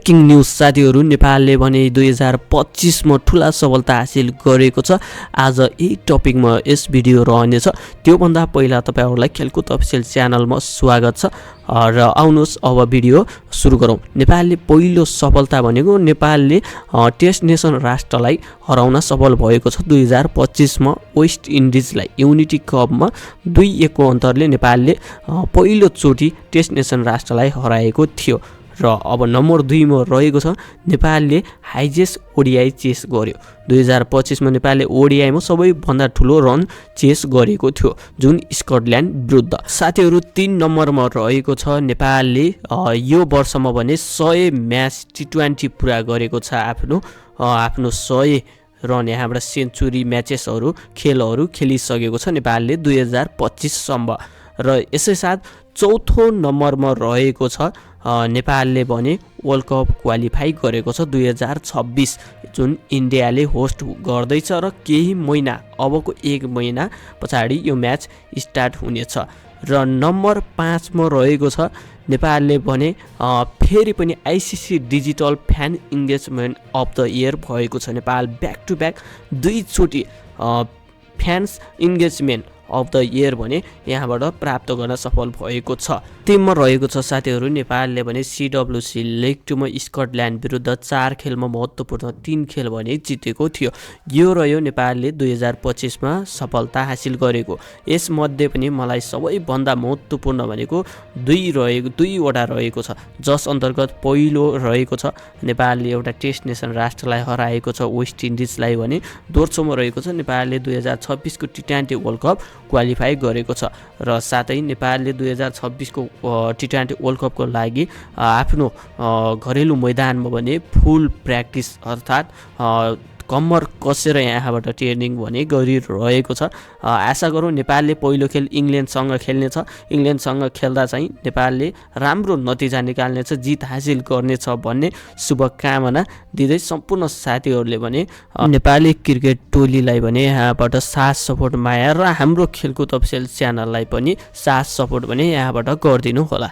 Breaking news साथीहरू, नेपालले भने 2025 मा ठुला सफलता हासिल गरेको छ। आज यही टपिकमा यस भिडियो रहनेछ। त्योभन्दा पहिला तपाईहरुलाई खेलकुद अफिसियल च्यानलमा स्वागत छ र आउनुहोस् अब भिडियो सुरु गरौँ। नेपालले पहिलो सफलता भनेको नेपालले टेस्ट नेसन राष्ट्रलाई हराउन सफल भएको छ। 2025 मा वेस्ट इन्डिजलाई युनिटी कपमा 2-1 को अन्तरले नेपालले पहिलो चोटी टेस्ट नेसन राष्ट्रलाई हराएको थियो। र अब नम्बर 2 मा रहेको छ नेपालले हाइजेस्ट ओडिआई चेस गर्यो। 2025 मा नेपालले ओडिआई मा सबैभन्दा ठुलो रन चेस गरेको थियो जुन स्कटल्यान्ड विरुद्ध। साथीहरू 3 नम्बरमा रहेको छ नेपालले यो वर्षमा भने 100 म्याच टी20 पुरा गरेको छ। आफ्नो 100 रन यहाँबाट सेन्चुरी म्याचेसहरू खेलहरू खेलिसकेको छ नेपालले 2025 सम्म। र यसै साथ चौथो नम्बरमा रहेको छ नेपालले भने वर्ल्ड कप क्वालिफाई गरेको छ 2026 जुन इन्डियाले होस्ट गर्दैछ र केही महिना अबको 1 महिना पछाडि यो म्याच स्टार्ट हुनेछ। र नम्बर 5 मा रहेको छ नेपालले भने फेरि पनि ICC digital fan engagement of the year भएको छ। नेपाल ब्याक टु ब्याक 2 चोटी fans engagement of the year भने यहाँबाट प्राप्त गर्न सफल भएको छ। टिममा रहेको छ साथीहरू नेपालले भने सिडब्ल्युसी लिग 2 मा स्कटल्यान्ड विरुद्ध 4 खेलमा महत्त्वपूर्ण 3 खेल भने जितेको थियो। यो रह्यो नेपालले 2025 मा सफलता हासिल गरेको। यसमध्ये पनि मलाई सबैभन्दा महत्त्वपूर्ण भनेको 2 वटा रहेको छ, जस अन्तर्गत पहिलो रहेको छ नेपालले एउटा टेस्ट नेसन राष्ट्रलाई हराएको छ वेस्ट इन्डिजलाई भने। दोस्रोमा रहेको छ नेपालले 2026 को टी20 वर्ल्ड कप क्वालिफाई गरेको छ। र साथै नेपालले 2026 को टी20 वर्ल्ड कपको लागि आफ्नो घरेलु मैदानमा भने फुल प्र्याक्टिस अर्थात् कम्मर कसेर यहाँबाट ट्रेनिङ भने गरिरहेको छ। आशा गरौँ नेपालले पहिलो खेल इङ्ल्यान्डसँग खेल्नेछ। इङ्ल्यान्डसँग खेल्दा चाहिँ नेपालले राम्रो नतिजा निकाल्नेछ, जित हासिल गर्नेछ भन्ने शुभकामना दिँदै सम्पूर्ण साथीहरूले भने नेपाली क्रिकेट टोलीलाई भने यहाँबाट साथ सपोर्ट माया र हाम्रो खेलकुद अफिसियल च्यानललाई पनि साथ सपोर्ट भने यहाँबाट गरिदिनु होला।